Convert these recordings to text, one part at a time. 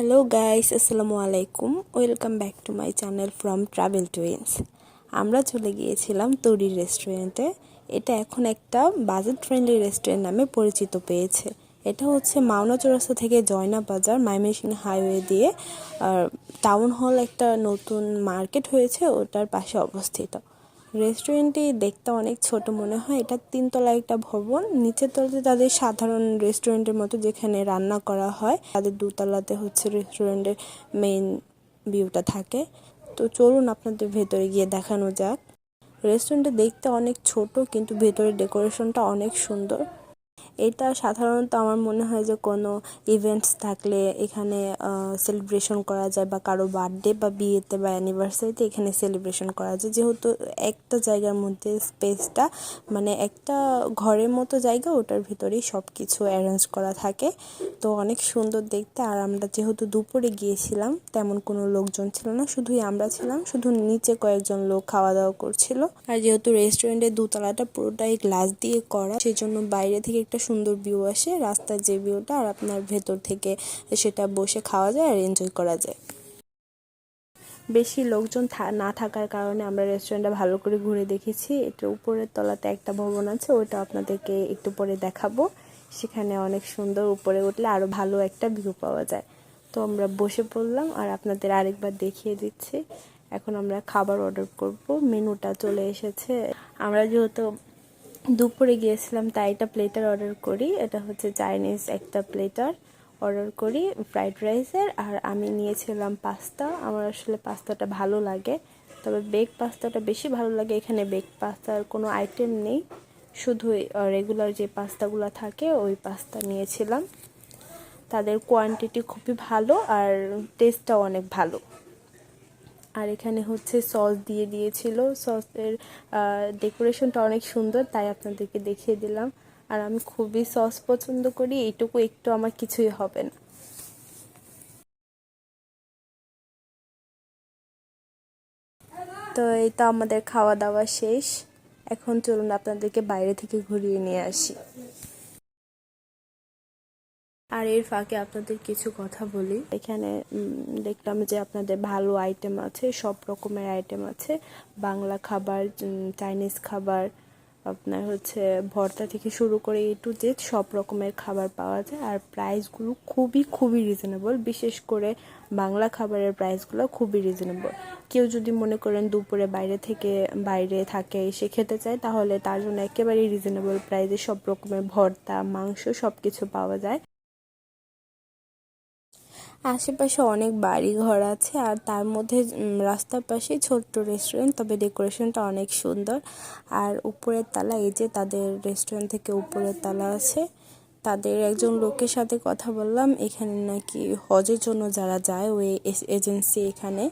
Hello guys, আসসালামু আলাইকুম। Welcome back to my channel from travel twins. আমরা চলে গিয়েছিলাম তরি রেস্টুরেন্টে। এটা এখন একটা বাজেট ফ্রেন্ডলি রেস্টুরেন্ট নামে পরিচিত পেয়েছে। এটা হচ্ছে মাওনা চৌরাস্তা থেকে জয়না বাজার ময়মনসিংহ হাইওয়ে দিয়ে টাউন হল একটা নতুন মার্কেট হয়েছে, ওটার পাশে অবস্থিত। রেস্টুরেন্টটি দেখতে অনেক ছোট মনে হয়। এটা 3 তলা একটা ভবন। নিচের তলাতে তাদের সাধারণ রেস্টুরেন্টের মতো যেখানে রান্না করা হয়, তাদের 2তলাতে হচ্ছে রেস্টুরেন্টের মেইন ভিউটা থাকে। তো চলুন আপনাদের ভেতরে গিয়ে দেখানো যাক। রেস্টুরেন্টটা দেখতে অনেক ছোট, কিন্তু ভেতরের ডেকোরেশনটা অনেক সুন্দর। এটা সাধারণত আমার মনে হয় যে কোনো ইভেন্টস থাকলে এখানে সেলিব্রেশন করা যায়, বা কারো বার্থডে বা বিয়েতে বা অ্যানিভার্সারিতে এখানে সেলিব্রেশন করা যায়। যেহেতু একটা জায়গার মধ্যে স্পেসটা মানে একটা ঘরের মতো জায়গা, ওটার ভিতরেই সব কিছু অ্যারেঞ্জ করা থাকে। তো অনেক সুন্দর দেখতে। আর আমরা যেহেতু দুপুরে গিয়েছিলাম, তেমন কোনো লোকজন ছিল না, শুধুই আমরা ছিলাম। শুধু নিচে কয়েকজন লোক খাওয়া দাওয়া করছিল। আর যেহেতু রেস্টুরেন্টের 2তলাটা পুরোটাই গ্লাস দিয়ে করা, সেই জন্য বাইরে থেকে একটা সুন্দর ভিউ আসে, রাস্তার যে ভিউটা, আর আপনার ভেতর থেকে সেটা বসে খাওয়া যায় আর এনজয় করা যায়। বেশি লোকজন না থাকার কারণে আমরা রেস্টুরেন্টটা ভালো করে ঘুরে দেখেছি। এটার উপরের তলাতে একটা ভবন আছে, ওটা আপনাদেরকে একটু পরে দেখাবো। সেখানে অনেক সুন্দর, উপরে উঠলে আরো ভালো একটা ভিউ পাওয়া যায়। তো আমরা বসে পড়লাম, আর আপনাদের আরেকবার দেখিয়ে দিচ্ছি। এখন আমরা খাবার অর্ডার করব। মেনুটা চলে এসেছে। আমরা যেহেতু দুপুরে গিয়েছিলাম, তাই এটা প্লেটার অর্ডার করি। এটা হচ্ছে চাইনিজ একটা প্লেটার অর্ডার করি ফ্রাইড রাইসের। আর আমি নিয়েছিলাম পাস্তা। আমার আসলে পাস্তাটা ভালো লাগে, তবে বেক পাস্তাটা বেশি ভালো লাগে। এখানে বেক পাস্তার কোনো আইটেম নেই, শুধু রেগুলার যে পাস্তাগুলো থাকে ওই পাস্তা নিয়েছিলাম। তাদের কোয়ান্টিটি খুবই ভালো আর টেস্টটাও অনেক ভালো। আর এখানে হচ্ছে সস দিয়ে দিয়েছিল। সসের ডেকোরেশনটা অনেক সুন্দর, তাই আপনাদেরকে দেখিয়ে দিলাম। আর আমি খুবই সস পছন্দ করি, এইটুকু একটু আমার কিছুই হবে না। তো এই তো আমাদের খাওয়া দাওয়া শেষ। এখন চলুন আপনাদেরকে বাইরে থেকে ঘুরিয়ে নিয়ে আসি। আর এর ফাঁকে আপনাদের কিছু কথা বলি। এখানে দেখলাম যে আপনাদের ভালো আইটেম আছে, সব রকমের আইটেম আছে। বাংলা খাবার, চাইনিজ খাবার, আপনার হচ্ছে ভর্তা থেকে শুরু করে টু জেড সব রকমের খাবার পাওয়া যায়। আর প্রাইসগুলো খুবই খুবই রিজনেবল। বিশেষ করে বাংলা খাবারের প্রাইসগুলো খুবই রিজনেবল। কেউ যদি মনে করেন দুপুরে বাইরে থাকে এসে খেতে চায়, তাহলে তার জন্য একেবারেই রিজনেবল প্রাইসে সব রকমের ভর্তা, মাংস সব কিছু পাওয়া যায়। আশেপাশে অনেক বাড়ি ঘর আছে, আর তার মধ্যে রাস্তার পাশে ছোট্ট রেস্টুরেন্ট, তবে ডেকোরেশনটা অনেক সুন্দর। আর উপরের তালা, এই যে তাদের রেস্টুরেন্ট থেকে উপরের তালা আছে। তাদের একজন লোকের সাথে কথা বললাম, এখানে নাকি হজের জন্য যারা যায় ওই এজেন্সি এখানে।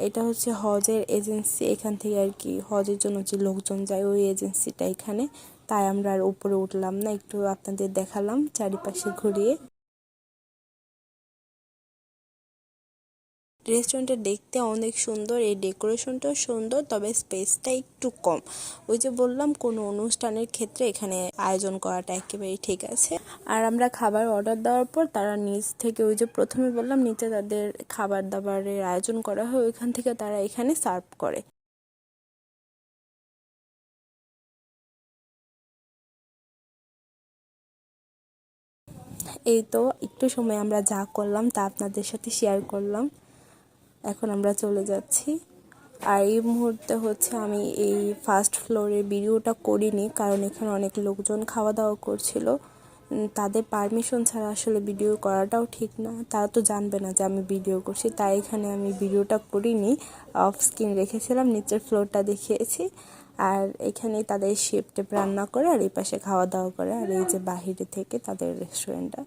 এটা হচ্ছে হজের এজেন্সি, এখান থেকে আর কি হজের জন্য যে লোকজন যায় ওই এজেন্সিটা এখানে। তাই আমরা আর উপরে উঠলাম না, একটু আপনাদের দেখালাম চারিপাশে ঘুরিয়ে। রেস্টুরেন্টটা দেখতে অনেক সুন্দর, এই ডেকোরেশনটাও সুন্দর, তবে স্পেসটা একটু কম। ওই যে বললাম, কোনো অনুষ্ঠানের ক্ষেত্রে এখানে আয়োজন করাটা একেবারেই ঠিক আছে। আর আমরা খাবার অর্ডার দেওয়ার পর তারা নিচ থেকে, ওই যে প্রথমে বললাম নিচে তাদের খাবার দাবারের আয়োজন করা হয়, ওইখান থেকে তারা এখানে সার্ভ করে। এই তো একটু সময় আমরা যা করলাম তা আপনাদের সাথে শেয়ার করলাম। এখন আমরা চলে যাচ্ছি। আর এই মুহূর্তে হচ্ছে আমি এই ফার্স্ট ফ্লোরের ভিডিওটা করিনি, কারণ এখানে অনেক লোকজন খাওয়া দাওয়া করছিল। তাদের পারমিশন ছাড়া আসলে ভিডিও করাটাও ঠিক না, তারা তো জানবে না যে আমি ভিডিও করছি। তাই এখানে আমি ভিডিওটা করিনি, অফ স্ক্রিন রেখেছিলাম, নিচের ফ্লোরটা দেখিয়েছি। আর এখানে তাদের শেফ টেপ রান্না করে, আর এই পাশে খাওয়া দাওয়া করে, আর এই যে বাহিরে থেকে তাদের রেস্টুরেন্টটা।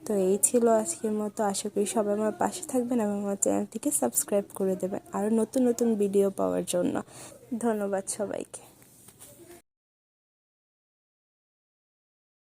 তো এই ছিল আজকের মতো। আশা করি সবাই আমার পাশে থাকবেন এবং আমার চ্যানেলটিকে সাবস্ক্রাইব করে দেবেন আরও নতুন নতুন ভিডিও পাওয়ার জন্য। ধন্যবাদ সবাইকে।